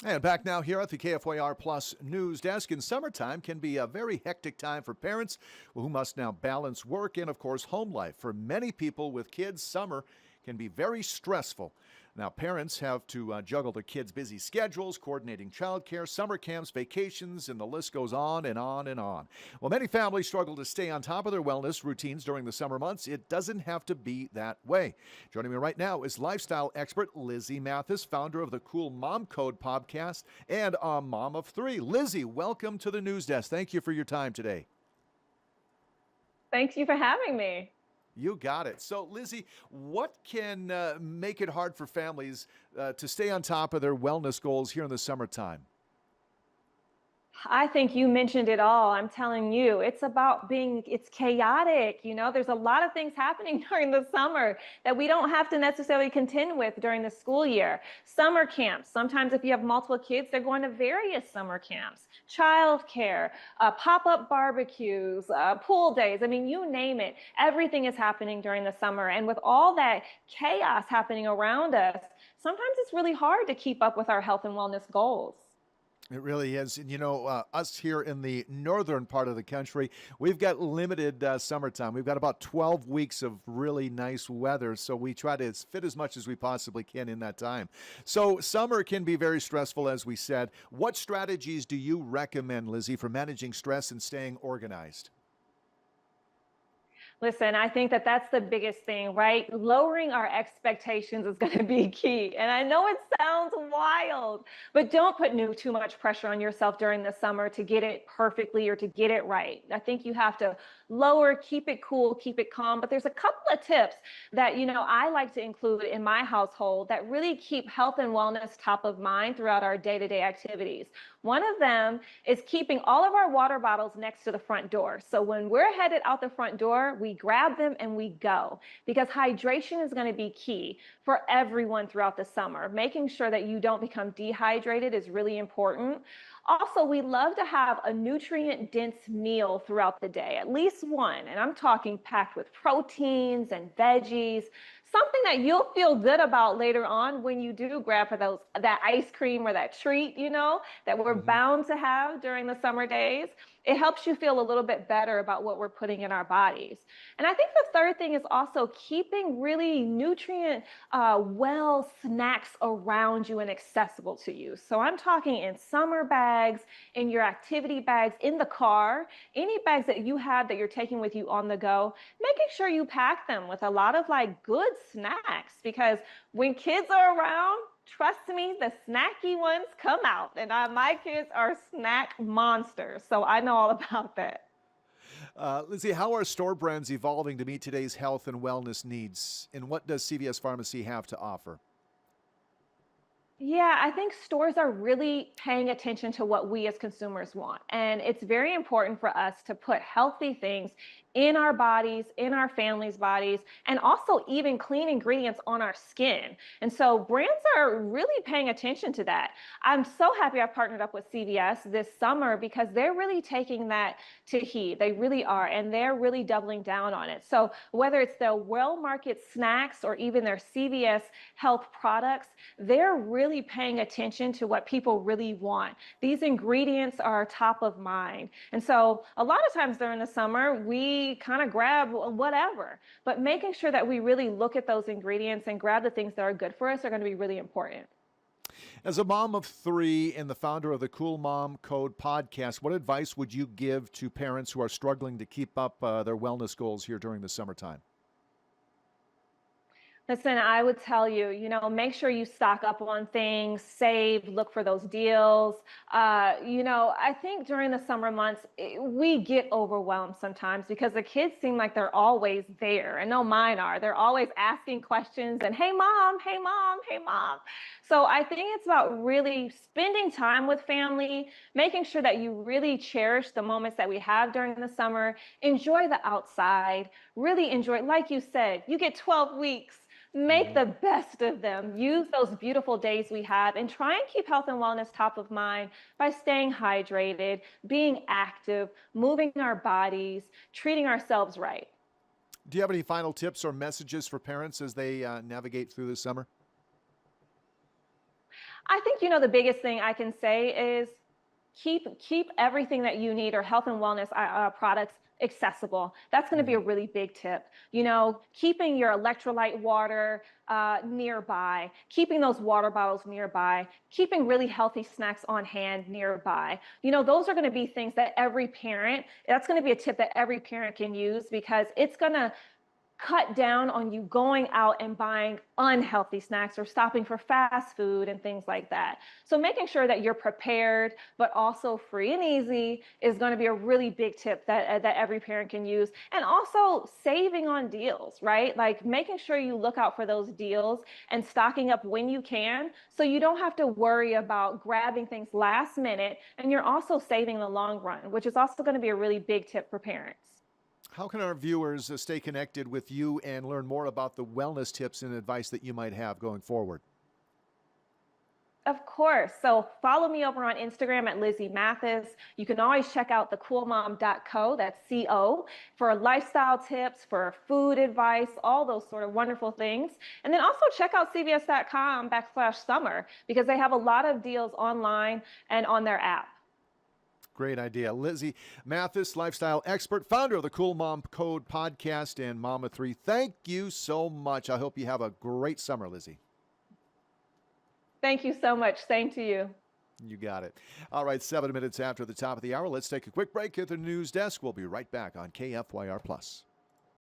And back now here at the KFYR Plus News Desk. In summertime can be a very hectic time for parents who must now balance work and, of course, home life. For many people with kids, summer can be very stressful. Now, parents have to juggle their kids' busy schedules, coordinating childcare, summer camps, vacations, and the list goes on and on and on. Well, many families struggle to stay on top of their wellness routines during the summer months. It doesn't have to be that way. Joining me right now is lifestyle expert Lizzie Mathis, founder of the Cool Mom Code podcast and a mom of three. Lizzie, welcome to the news desk. Thank you for your time today. Thank you for having me. You got it. So, Lizzie, what can make it hard for families to stay on top of their wellness goals here in the summertime? I think you mentioned it all. I'm telling you, it's chaotic. There's a lot of things happening during the summer that we don't have to necessarily contend with during the school year. Summer camps. Sometimes if you have multiple kids, they're going to various summer camps, childcare, pop-up barbecues, pool days. I mean, you name it. Everything is happening during the summer. And with all that chaos happening around us, sometimes it's really hard to keep up with our health and wellness goals. It really is. And us here in the northern part of the country, we've got limited summertime. We've got about 12 weeks of really nice weather. So we try to fit as much as we possibly can in that time. So summer can be very stressful, as we said. What strategies do you recommend, Lizzie, for managing stress and staying organized? Listen, I think that that's the biggest thing, right? Lowering our expectations is going to be key. And I know it sounds wild, but don't put too much pressure on yourself during the summer to get it perfectly or to get it right. I think you have to lower, keep it cool, keep it calm. But there's a couple of tips that, I like to include in my household that really keep health and wellness top of mind throughout our day-to-day activities. One of them is keeping all of our water bottles next to the front door. So when we're headed out the front door, we grab them and we go, because hydration is going to be key for everyone throughout the summer. Making sure that you don't become dehydrated is really important. Also, we love to have a nutrient dense meal throughout the day, at least one. And I'm talking packed with proteins and veggies, something that you'll feel good about later on when you do grab for that ice cream or that treat, that we're bound to have during the summer days. It helps you feel a little bit better about what we're putting in our bodies. And I think the third thing is also keeping really nutrient well snacks around you and accessible to you. So I'm talking in summer bags, in your activity bags, in the car, any bags that you have that you're taking with you on the go, making sure you pack them with a lot of like good snacks, because when kids are around, trust me, the snacky ones come out. And my kids are snack monsters, so I know all about that. Lizzie, how are store brands evolving to meet today's health and wellness needs? And what does CVS Pharmacy have to offer? Yeah, I think stores are really paying attention to what we as consumers want. And it's very important for us to put healthy things in our bodies, in our families' bodies, and also even clean ingredients on our skin. And so brands are really paying attention to that. I'm so happy I partnered up with CVS this summer because they're really taking that to heed. They really are. And they're really doubling down on it. So whether it's their well market snacks or even their CVS health products, they're really paying attention to what people really want. These ingredients are top of mind. And so a lot of times during the summer, we kind of grab whatever, but making sure that we really look at those ingredients and grab the things that are good for us are going to be really important. As a mom of three and the founder of the Cool Mom Code podcast, what advice would you give to parents who are struggling to keep up their wellness goals here during the summertime? Listen, I would tell you, make sure you stock up on things, save, look for those deals. I think during the summer months, we get overwhelmed sometimes because the kids seem like they're always there. And no, mine are. They're always asking questions and, hey, mom, hey, mom, hey, mom. So I think it's about really spending time with family, making sure that you really cherish the moments that we have during the summer, enjoy the outside, really enjoy, like you said, you get 12 weeks. Make the best of them. Use those beautiful days we have and try and keep health and wellness top of mind by staying hydrated, being active, moving our bodies, treating ourselves right. Do you have any final tips or messages for parents as they navigate through the summer? I think, the biggest thing I can say is keep everything that you need or health and wellness products accessible. That's going to be a Mhm. really big tip. Keeping your electrolyte water nearby, keeping those water bottles nearby, keeping really healthy snacks on hand nearby. Those are going to be things that that's going to be a tip that every parent can use because it's going to cut down on you going out and buying unhealthy snacks or stopping for fast food and things like that. So making sure that you're prepared but also free and easy is going to be a really big tip that every parent can use. And also saving on deals, right? Like making sure you look out for those deals and stocking up when you can so you don't have to worry about grabbing things last minute, and you're also saving the long run, which is also going to be a really big tip for parents. How can our viewers stay connected with you and learn more about the wellness tips and advice that you might have going forward? Of course. So follow me over on Instagram at Lizzie Mathis. You can always check out thecoolmom.co, that's CO, for lifestyle tips, for food advice, all those sort of wonderful things. And then also check out cvs.com/summer because they have a lot of deals online and on their app. Great idea. Lizzie Mathis, lifestyle expert, founder of the Cool Mom Code podcast and Mama 3. Thank you so much. I hope you have a great summer, Lizzie. Thank you so much. Same to you. You got it. All right, 7 minutes after the top of the hour. Let's take a quick break at the news desk. We'll be right back on KFYR Plus.